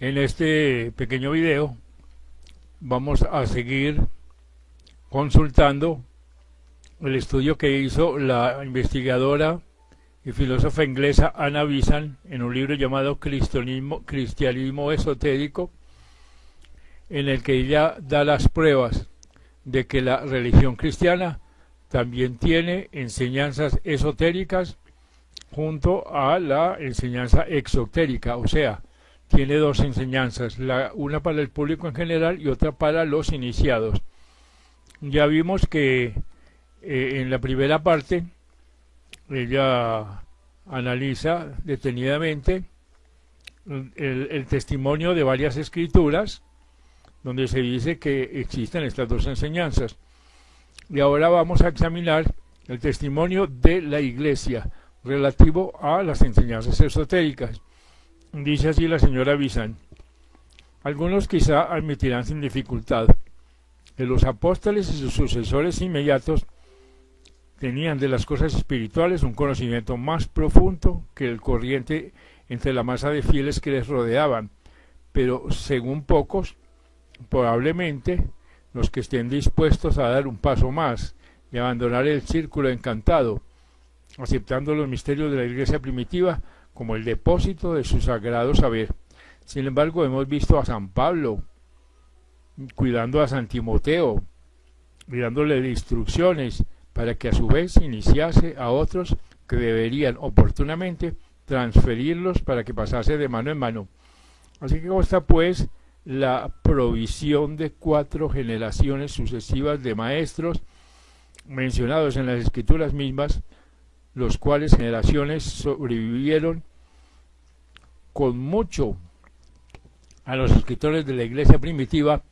En este pequeño video vamos a seguir consultando el estudio que hizo la investigadora y filósofa inglesa Anna Besant en un libro llamado Cristianismo Esotérico, en el que ella da las pruebas de que la religión cristiana también tiene enseñanzas esotéricas junto a la enseñanza exotérica, o sea, tiene dos enseñanzas, una para el público en general y otra para los iniciados. Ya vimos que en la primera parte ella analiza detenidamente el testimonio de varias escrituras donde se dice que existen estas dos enseñanzas. Y ahora vamos a examinar el testimonio de la Iglesia relativo a las enseñanzas esotéricas. Dice así la señora Besant: algunos quizá admitirán sin dificultad que los apóstoles y sus sucesores inmediatos tenían de las cosas espirituales un conocimiento más profundo que el corriente entre la masa de fieles que les rodeaban, pero según pocos, probablemente los que estén dispuestos a dar un paso más y abandonar el círculo encantado, aceptando los misterios de la Iglesia primitiva como el depósito de su sagrado saber. Sin embargo, hemos visto a San Pablo cuidando a San Timoteo y dándole instrucciones para que a su vez iniciase a otros que deberían oportunamente transferirlos para que pasase de mano en mano. Así que consta pues la provisión de 4 generaciones sucesivas de maestros mencionados en las escrituras mismas, los cuales generaciones sobrevivieron con mucho a los escritores de la Iglesia primitiva,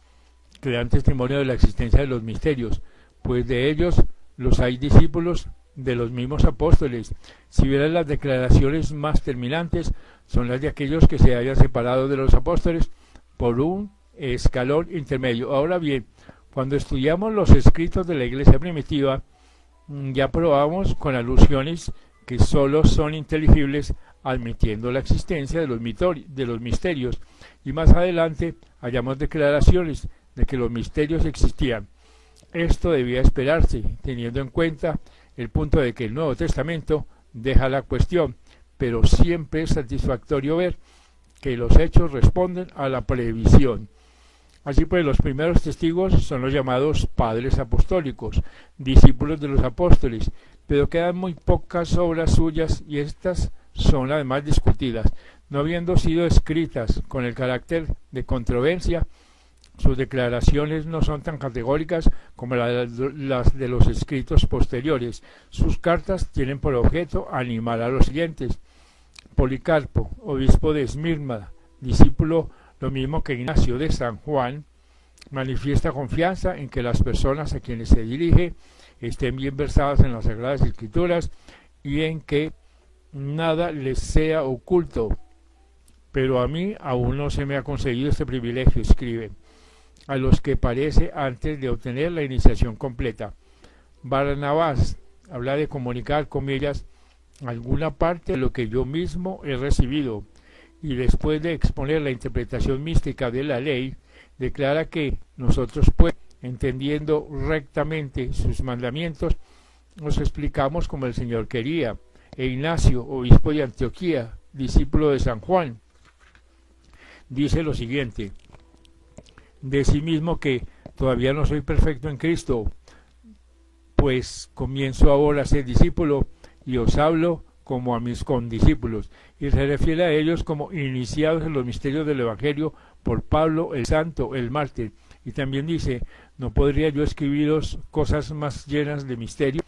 que dan testimonio de la existencia de los misterios, pues de ellos los hay discípulos de los mismos apóstoles. Si vieran las declaraciones más terminantes, son las de aquellos que se hayan separado de los apóstoles por un escalón intermedio. Ahora bien, cuando estudiamos los escritos de la Iglesia primitiva, ya probamos con alusiones que solo son inteligibles admitiendo la existencia de los misterios, y más adelante hallamos declaraciones de que los misterios existían. Esto debía esperarse, teniendo en cuenta el punto de que el Nuevo Testamento deja la cuestión, pero siempre es satisfactorio ver que los hechos responden a la previsión. Así pues, los primeros testigos son los llamados padres apostólicos, discípulos de los apóstoles, pero quedan muy pocas obras suyas y estas son además discutidas. No habiendo sido escritas con el carácter de controversia, sus declaraciones no son tan categóricas como las de los escritos posteriores. Sus cartas tienen por objeto animar a los siguientes. Policarpo, obispo de Esmirna, discípulo lo mismo que Ignacio de San Juan, manifiesta confianza en que las personas a quienes se dirige estén bien versadas en las Sagradas Escrituras y en que nada les sea oculto. Pero a mí aún no se me ha concedido este privilegio, escribe, a los que parece antes de obtener la iniciación completa. Barnabás habla de comunicar, comillas, alguna parte de lo que yo mismo he recibido, y después de exponer la interpretación mística de la ley, declara que nosotros, pues, entendiendo rectamente sus mandamientos, nos explicamos como el Señor quería. E Ignacio, obispo de Antioquía, discípulo de San Juan, dice lo siguiente: de sí mismo que todavía no soy perfecto en Cristo, pues comienzo ahora a ser discípulo y os hablo como a mis condiscípulos, y se refiere a ellos como iniciados en los misterios del Evangelio por Pablo el Santo, el mártir. Y también dice: no podría yo escribiros cosas más llenas de misterio,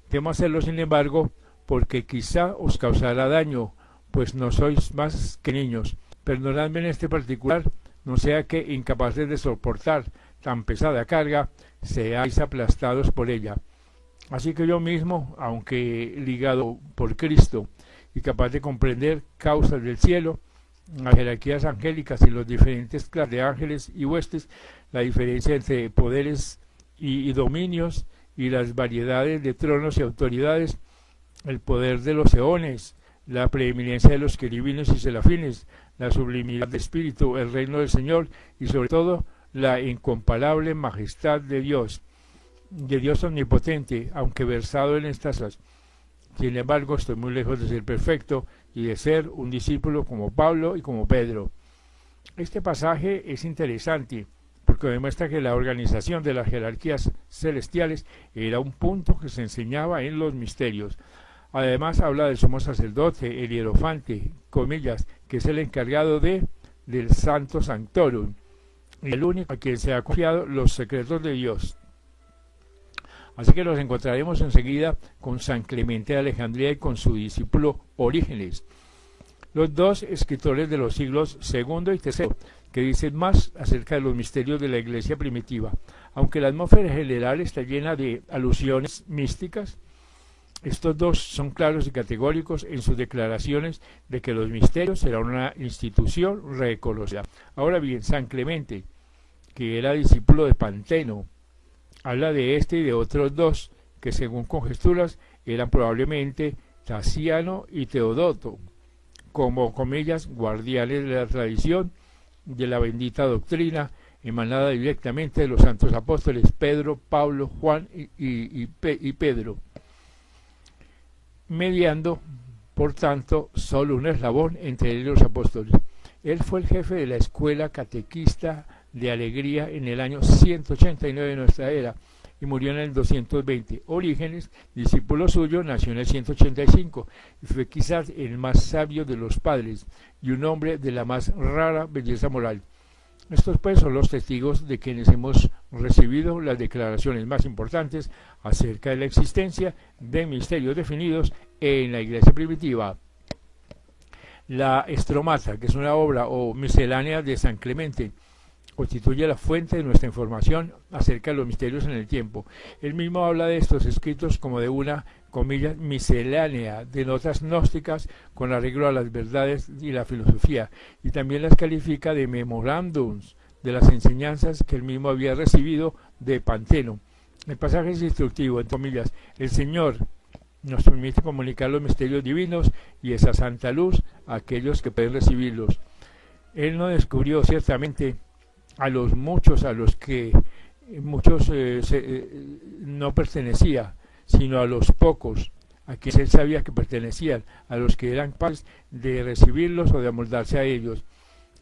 temo hacerlo sin embargo, porque quizá os causará daño, pues no sois más que niños. Perdonadme en este particular, no sea que, incapaces de soportar tan pesada carga, seáis aplastados por ella. Así que yo mismo, aunque ligado por Cristo y capaz de comprender causas del cielo, las jerarquías angélicas y los diferentes clases de ángeles y huestes, la diferencia entre poderes y dominios y las variedades de tronos y autoridades, el poder de los eones, la preeminencia de los querubines y serafines, la sublimidad del Espíritu, el reino del Señor y sobre todo la incomparable majestad de Dios omnipotente, aunque versado en estas cosas. Sin embargo, estoy muy lejos de ser perfecto y de ser un discípulo como Pablo y como Pedro. Este pasaje es interesante porque demuestra que la organización de las jerarquías celestiales era un punto que se enseñaba en los misterios. Además habla del sumo sacerdote, el hierofante, comillas, que es el encargado del Santo Sanctorum, y el único a quien se ha confiado los secretos de Dios. Así que nos encontraremos enseguida con San Clemente de Alejandría y con su discípulo Orígenes, los dos escritores de los siglos II y III, que dicen más acerca de los misterios de la Iglesia primitiva. Aunque la atmósfera general está llena de alusiones místicas, estos dos son claros y categóricos en sus declaraciones de que los misterios serán una institución reconocida. Ahora bien, San Clemente, que era discípulo de Panteno, habla de este y de otros dos, que según conjeturas eran probablemente Tasiano y Teodoto, como comillas, guardianes de la tradición de la bendita doctrina, emanada directamente de los santos apóstoles Pedro, Pablo, Juan y Pedro, mediando, por tanto, solo un eslabón entre ellos los apóstoles. Él fue el jefe de la escuela catequista de Alegría en el año 189 de nuestra era y murió en el 220. Orígenes, discípulo suyo, nació en el 185 y fue quizás el más sabio de los padres y un hombre de la más rara belleza moral. Estos pues son los testigos de quienes hemos recibido las declaraciones más importantes acerca de la existencia de misterios definidos en la Iglesia primitiva. La Estromata, que es una obra o miscelánea de San Clemente, constituye la fuente de nuestra información acerca de los misterios en el tiempo. Él mismo habla de estos escritos como de una, comillas, miscelánea de notas gnósticas con arreglo a las verdades y la filosofía, y también las califica de memorándums de las enseñanzas que él mismo había recibido de Panteno. El pasaje es instructivo, en comillas, el Señor nos permite comunicar los misterios divinos y esa santa luz a aquellos que pueden recibirlos. Él no descubrió ciertamente a los muchos a los que no pertenecía, sino a los pocos a quienes él sabía que pertenecían, a los que eran capaces de recibirlos o de amoldarse a ellos.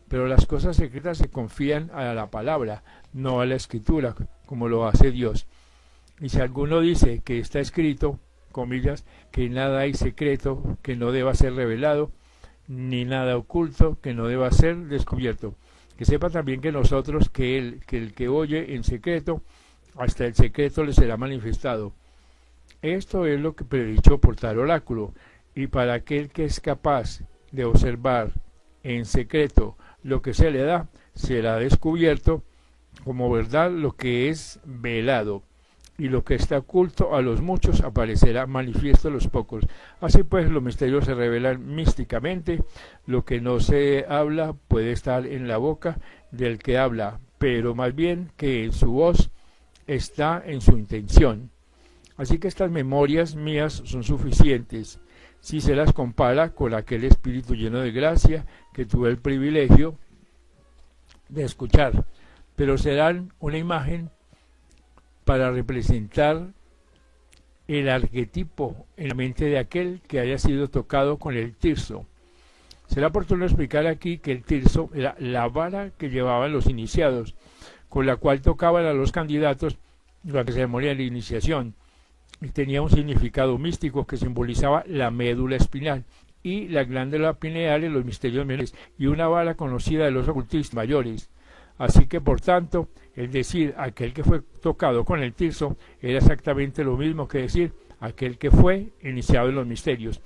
Pero las cosas secretas se confían a la palabra, no a la escritura, como lo hace Dios. Y si alguno dice que está escrito, comillas, que nada hay secreto que no deba ser revelado, ni nada oculto que no deba ser descubierto. Que sepa también que nosotros, que el que oye en secreto, hasta el secreto le será manifestado. Esto es lo que predicho por tal oráculo, y para aquel que es capaz de observar en secreto lo que se le da, será descubierto como verdad lo que es velado, y lo que está oculto a los muchos aparecerá manifiesto a los pocos. Así pues, los misterios se revelan místicamente, lo que no se habla puede estar en la boca del que habla, pero más bien que en su voz está en su intención. Así que estas memorias mías son suficientes, si se las compara con aquel espíritu lleno de gracia que tuve el privilegio de escuchar, pero serán una imagen para representar el arquetipo en la mente de aquel que haya sido tocado con el tirso. Será oportuno explicar aquí que el tirso era la vara que llevaban los iniciados, con la cual tocaban a los candidatos durante la ceremonia de iniciación, y tenía un significado místico que simbolizaba la médula espinal y la glándula pineal en los misterios menores, y una vara conocida de los ocultistas mayores. Así que, por tanto, el decir aquel que fue tocado con el tirso era exactamente lo mismo que decir aquel que fue iniciado en los misterios.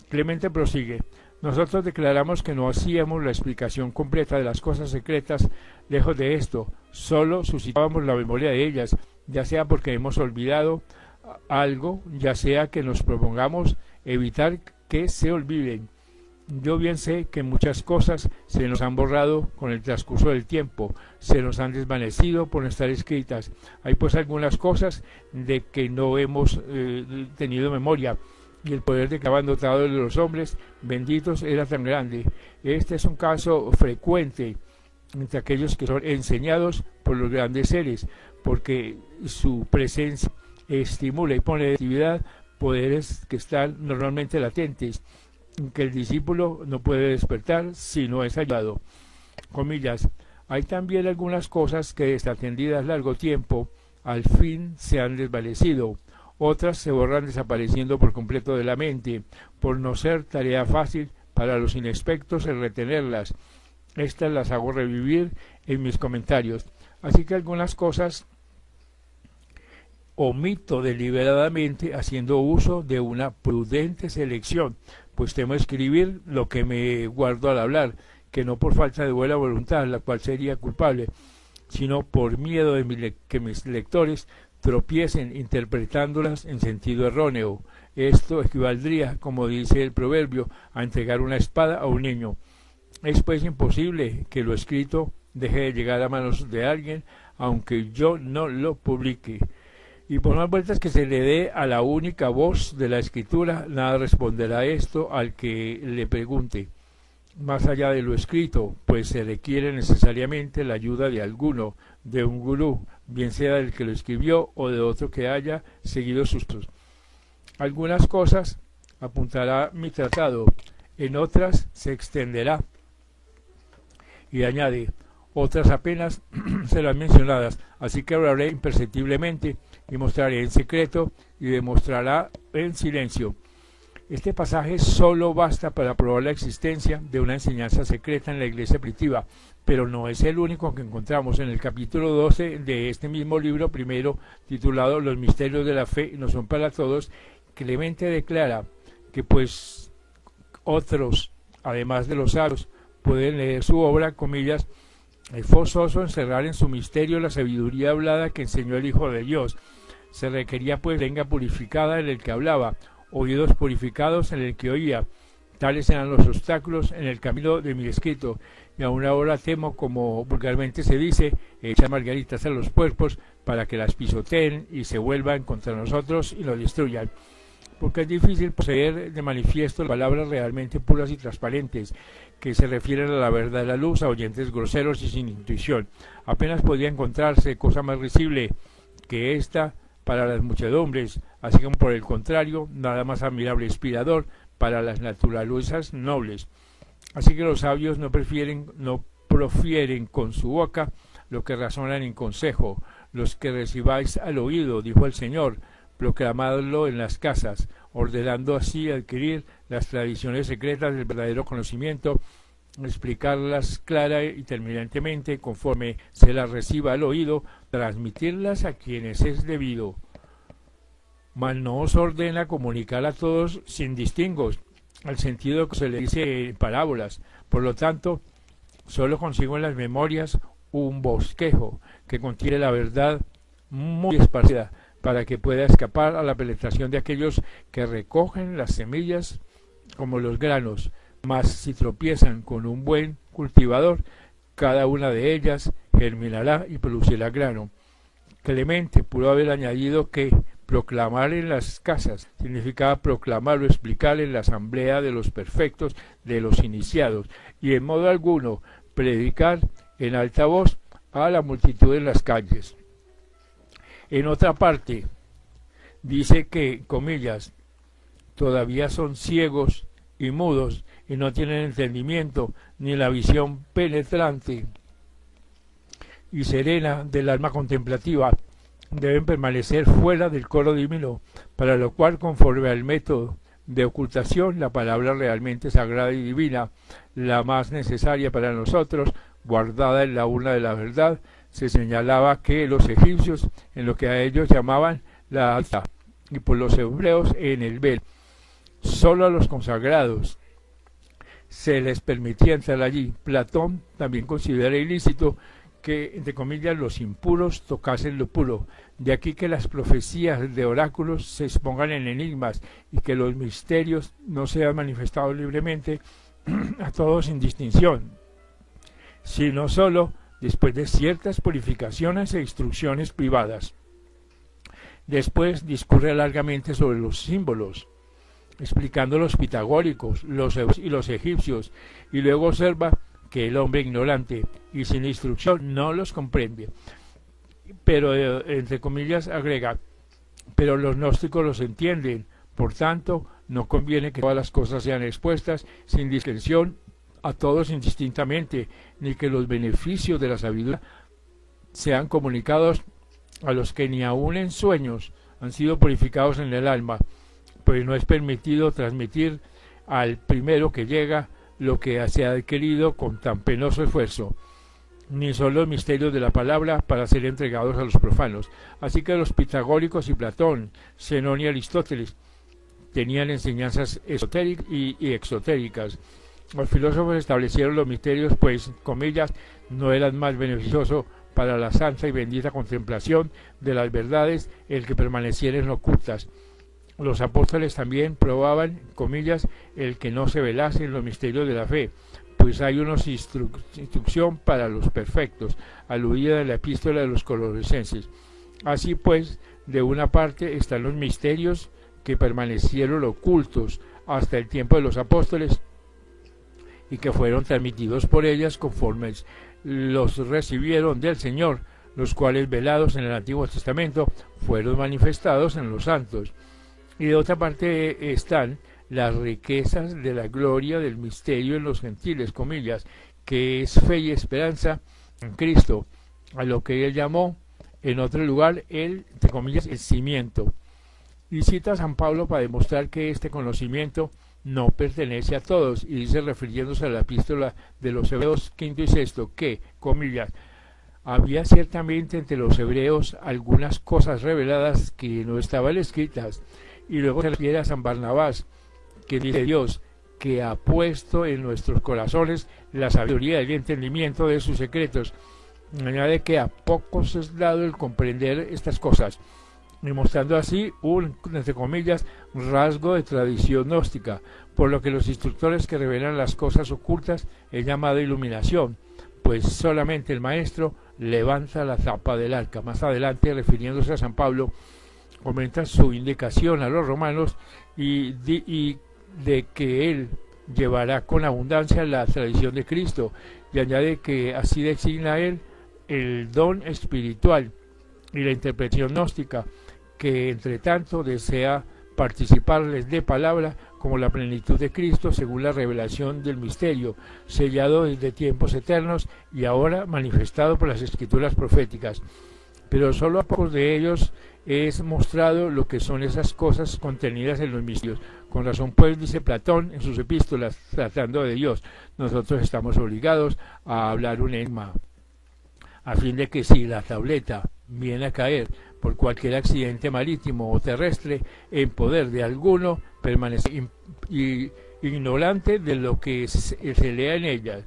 Clemente prosigue: nosotros declaramos que no hacíamos la explicación completa de las cosas secretas, lejos de esto, solo suscitábamos la memoria de ellas, ya sea porque hemos olvidado algo, ya sea que nos propongamos evitar que se olviden. Yo bien sé que muchas cosas se nos han borrado con el transcurso del tiempo, se nos han desvanecido por no estar escritas. Hay pues algunas cosas de que no hemos tenido memoria, y el poder de que habían dotado de los hombres benditos era tan grande. Este es un caso frecuente entre aquellos que son enseñados por los grandes seres, porque su presencia estimula y pone en actividad poderes que están normalmente latentes, que el discípulo no puede despertar si no es ayudado. Comillas, hay también algunas cosas que desatendidas largo tiempo, al fin se han desvanecido, otras se borran desapareciendo por completo de la mente, por no ser tarea fácil para los inexpertos en retenerlas. Estas las hago revivir en mis comentarios. Así que algunas cosas omito deliberadamente haciendo uso de una prudente selección, pues temo escribir lo que me guardo al hablar, que no por falta de buena voluntad, la cual sería culpable, sino por miedo de que mis lectores tropiecen interpretándolas en sentido erróneo. Esto equivaldría, como dice el proverbio, a entregar una espada a un niño. Es pues imposible que lo escrito deje de llegar a manos de alguien, aunque yo no lo publique. Y por más vueltas que se le dé a la única voz de la escritura, nada responderá esto al que le pregunte. Más allá de lo escrito, pues se requiere necesariamente la ayuda de alguno, de un gurú, bien sea del que lo escribió o de otro que haya seguido sus pasos. Algunas cosas apuntará mi tratado, en otras se extenderá. Y añade, otras apenas serán mencionadas, así que hablaré imperceptiblemente y mostraré en secreto y demostrará en silencio. Este pasaje solo basta para probar la existencia de una enseñanza secreta en la iglesia primitiva, pero no es el único que encontramos. En el capítulo 12 de este mismo libro primero, titulado Los misterios de la fe no son para todos, Clemente declara que pues otros, además de los sabios, pueden leer su obra, comillas, es forzoso encerrar en su misterio la sabiduría hablada que enseñó el Hijo de Dios. Se requería pues lengua purificada en el que hablaba, oídos purificados en el que oía. Tales eran los obstáculos en el camino de mi escrito, y aún ahora temo, como vulgarmente se dice, echar margaritas a los puercos para que las pisoteen y se vuelvan contra nosotros y nos destruyan. Porque es difícil poseer de manifiesto palabras realmente puras y transparentes, que se refieren a la verdad de la luz, a oyentes groseros y sin intuición. Apenas podía encontrarse cosa más risible que esta para las muchedumbres, así como por el contrario, nada más admirable e inspirador para las naturalezas nobles. Así que los sabios no profieren con su boca lo que razonan en consejo. Los que recibáis al oído, dijo el Señor, proclamadlo en las casas, ordenando así adquirir las tradiciones secretas del verdadero conocimiento, explicarlas clara y terminantemente conforme se las reciba al oído, transmitirlas a quienes es debido. Mas no os ordena comunicar a todos sin distingos, al sentido que se le dice en parábolas. Por lo tanto, solo consigo en las memorias un bosquejo que contiene la verdad muy esparcida, para que pueda escapar a la penetración de aquellos que recogen las semillas como los granos, mas si tropiezan con un buen cultivador, cada una de ellas germinará y producirá grano. Clemente pudo haber añadido que proclamar en las casas significaba proclamar o explicar en la asamblea de los perfectos, de los iniciados, y en modo alguno predicar en alta voz a la multitud en las calles. En otra parte, dice que, comillas, todavía son ciegos y mudos y no tienen entendimiento ni la visión penetrante y serena del alma contemplativa. Deben permanecer fuera del coro divino, para lo cual, conforme al método de ocultación, la palabra realmente sagrada y divina, la más necesaria para nosotros, guardada en la urna de la verdad, se señalaba que los egipcios, en lo que a ellos llamaban la alta, y por los hebreos en el velo, solo a los consagrados se les permitía entrar allí. Platón también considera ilícito que, entre comillas, los impuros tocasen lo puro. De aquí que las profecías de oráculos se expongan en enigmas y que los misterios no sean manifestados libremente a todos sin distinción, sino solo después de ciertas purificaciones e instrucciones privadas. Después discurre largamente sobre los símbolos, explicando los pitagóricos, los egipcios, y luego observa que el hombre ignorante y sin instrucción no los comprende. Pero, entre comillas, agrega, pero los gnósticos los entienden, por tanto, no conviene que todas las cosas sean expuestas sin discreción a todos indistintamente, ni que los beneficios de la sabiduría sean comunicados a los que ni aun en sueños han sido purificados en el alma, pues no es permitido transmitir al primero que llega lo que se ha adquirido con tan penoso esfuerzo, ni son los misterios de la palabra para ser entregados a los profanos. Así que los pitagóricos y Platón, Zenón y Aristóteles tenían enseñanzas esotéricas y exotéricas. Los filósofos establecieron los misterios, pues, comillas, no eran más beneficioso para la santa y bendita contemplación de las verdades el que permanecieran ocultas. Los apóstoles también probaban, comillas, el que no se velasen los misterios de la fe, pues hay una instrucción para los perfectos, aludida en la epístola de los Colosenses. Así pues, de una parte están los misterios que permanecieron ocultos hasta el tiempo de los apóstoles y que fueron transmitidos por ellas conforme los recibieron del Señor, los cuales velados en el Antiguo Testamento fueron manifestados en los santos. Y de otra parte están las riquezas de la gloria del misterio en los gentiles, comillas, que es fe y esperanza en Cristo, a lo que él llamó en otro lugar el, entre comillas, el cimiento. Y cita a San Pablo para demostrar que este conocimiento no pertenece a todos, y dice, refiriéndose a la epístola de los Hebreos 5 y 6, que, comillas, había ciertamente entre los hebreos algunas cosas reveladas que no estaban escritas, y luego se refiere a San Barnabás, que dice Dios, que ha puesto en nuestros corazones la sabiduría y el entendimiento de sus secretos. Añade que a pocos es dado el comprender estas cosas, y mostrando así un, entre comillas, rasgo de tradición gnóstica, por lo que los instructores que revelan las cosas ocultas es llamado iluminación, pues solamente el maestro levanta la tapa del arca. Más adelante, refiriéndose a San Pablo, comenta su indicación a los romanos y de que él llevará con abundancia la tradición de Cristo, y añade que así designa él el don espiritual y la interpretación gnóstica, que entre tanto desea participarles de palabra como la plenitud de Cristo según la revelación del misterio, sellado desde tiempos eternos y ahora manifestado por las escrituras proféticas. Pero solo a pocos de ellos es mostrado lo que son esas cosas contenidas en los misterios. Con razón, pues, dice Platón en sus epístolas, tratando de Dios, nosotros estamos obligados a hablar un enigma, a fin de que si la tableta viene a caer por cualquier accidente marítimo o terrestre en poder de alguno, permanece ignorante de lo que se lea en ella.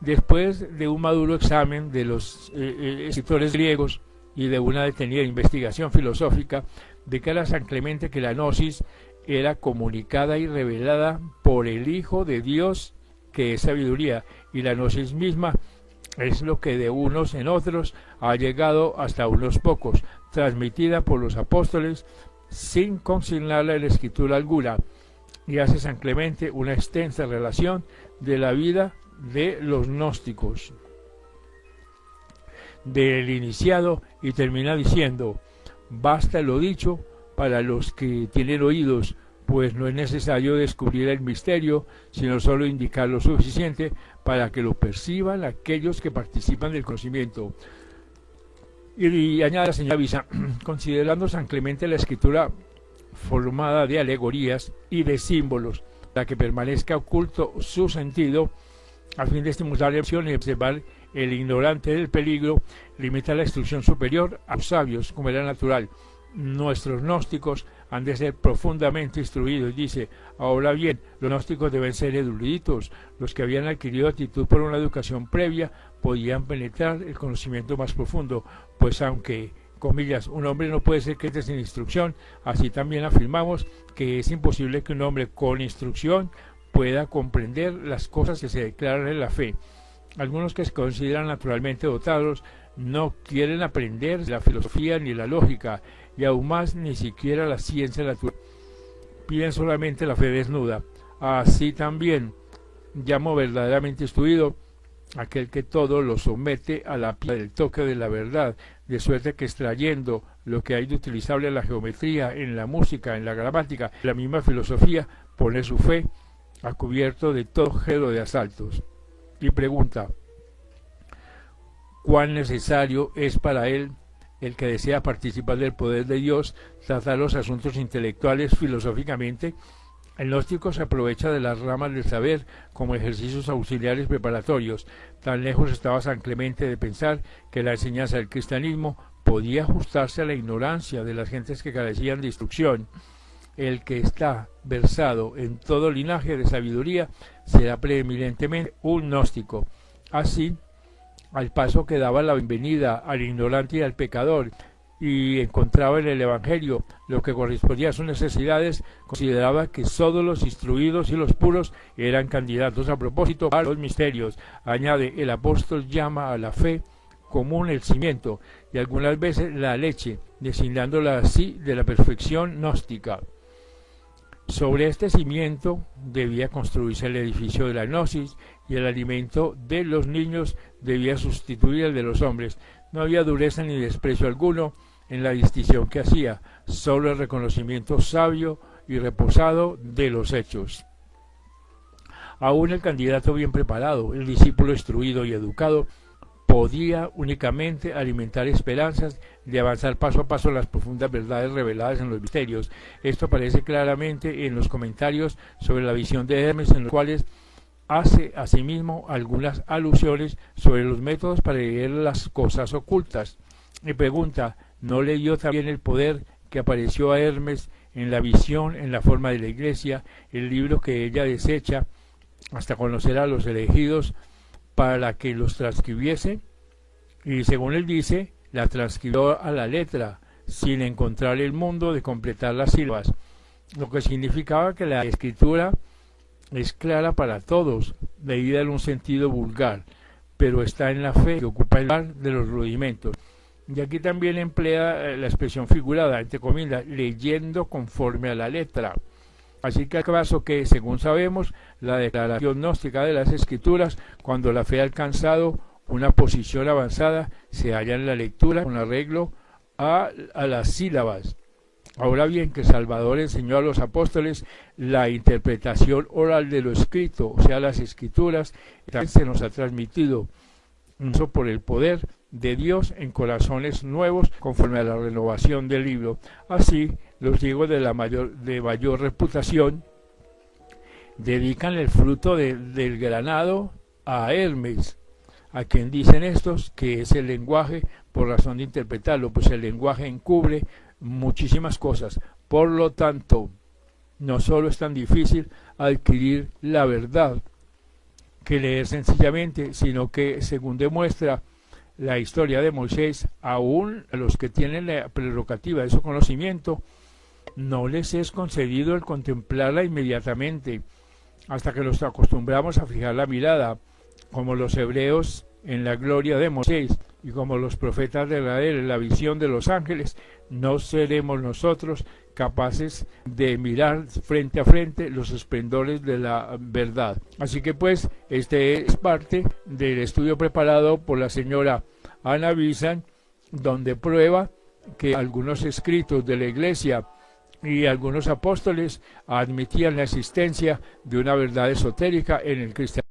Después de un maduro examen de los escritores griegos y de una detenida investigación filosófica, declara San Clemente que la gnosis era comunicada y revelada por el Hijo de Dios, que es sabiduría, y la gnosis misma es lo que de unos en otros ha llegado hasta unos pocos, transmitida por los apóstoles sin consignarla en la escritura alguna, y hace San Clemente una extensa relación de la vida de los gnósticos, del iniciado, y termina diciendo, basta lo dicho para los que tienen oídos, pues no es necesario descubrir el misterio, sino solo indicar lo suficiente para que lo perciban aquellos que participan del conocimiento. Y añade la señora Visa, considerando San Clemente la escritura formada de alegorías y de símbolos, para que permanezca oculto su sentido, a fin de estimular la opción y observar el ignorante del peligro, limita la instrucción superior a los sabios, como era natural. Nuestros gnósticos han de ser profundamente instruidos, dice. Ahora bien, los gnósticos deben ser eruditos. Los que habían adquirido actitud por una educación previa podían penetrar el conocimiento más profundo, pues aunque, comillas, un hombre no puede ser creyente sin instrucción, así también afirmamos que es imposible que un hombre con instrucción pueda comprender las cosas que se declaran en la fe. Algunos que se consideran naturalmente dotados no quieren aprender la filosofía ni la lógica, y aún más ni siquiera la ciencia natural, piden solamente la fe desnuda. Así también llamo verdaderamente instruido aquel que todo lo somete a la pila del toque de la verdad, de suerte que extrayendo lo que hay de utilizable en la geometría, en la música, en la gramática, en la misma filosofía, pone su fe a cubierto de todo género de asaltos. Y pregunta, ¿cuán necesario es para él, el que desea participar del poder de Dios, tratar los asuntos intelectuales filosóficamente? El gnóstico se aprovecha de las ramas del saber como ejercicios auxiliares preparatorios. Tan lejos estaba San Clemente de pensar que la enseñanza del cristianismo podía ajustarse a la ignorancia de las gentes que carecían de instrucción. El que está versado en todo linaje de sabiduría será preeminentemente un gnóstico. Así, al paso que daba la bienvenida al ignorante y al pecador, y encontraba en el Evangelio lo que correspondía a sus necesidades, consideraba que todos los instruidos y los puros eran candidatos a propósito a los misterios. Añade, el apóstol llama a la fe común el cimiento, y algunas veces la leche, designándola así de la perfección gnóstica. Sobre este cimiento debía construirse el edificio de la gnosis, y el alimento de los niños debía sustituir el de los hombres. No había dureza ni desprecio alguno en la distinción que hacía, solo el reconocimiento sabio y reposado de los hechos. Aún el candidato bien preparado, el discípulo instruido y educado, podía únicamente alimentar esperanzas de avanzar paso a paso las profundas verdades reveladas en los misterios. Esto aparece claramente en los comentarios sobre la visión de Hermes, en los cuales hace asimismo algunas alusiones sobre los métodos para leer las cosas ocultas. Y pregunta, ¿no leyó también el poder que apareció a Hermes en la visión, en la forma de la Iglesia, el libro que ella desecha hasta conocer a los elegidos para que los transcribiese? Y según él dice, la transcribió a la letra, sin encontrar el mundo de completar las sílabas, lo que significaba que la escritura es clara para todos, leída en un sentido vulgar, pero está en la fe que ocupa el lugar de los rudimentos. Y aquí también emplea la expresión figurada, entre comillas, leyendo conforme a la letra. Así que al caso que, según sabemos, la declaración gnóstica de las escrituras, cuando la fe ha alcanzado una posición avanzada, se halla en la lectura con arreglo a las sílabas. Ahora bien, que Salvador enseñó a los apóstoles la interpretación oral de lo escrito, o sea, las escrituras, también se nos ha transmitido por el poder de Dios en corazones nuevos conforme a la renovación del libro. Así, los griegos de mayor reputación dedican el fruto del granado a Hermes, a quien dicen estos que es el lenguaje por razón de interpretarlo, pues el lenguaje encubre muchísimas cosas. Por lo tanto, no solo es tan difícil adquirir la verdad que leer sencillamente, sino que, según demuestra la historia de Moisés, aún a los que tienen la prerrogativa de su conocimiento, no les es concedido el contemplarla inmediatamente, hasta que nos acostumbramos a fijar la mirada, como los hebreos en la gloria de Moisés, y como los profetas de Israel en la visión de los ángeles, no seremos nosotros capaces de mirar frente a frente los esplendores de la verdad. Así que pues, este es parte del estudio preparado por la señora Ana Bizan, donde prueba que algunos escritos de la Iglesia y algunos apóstoles admitían la existencia de una verdad esotérica en el cristianismo.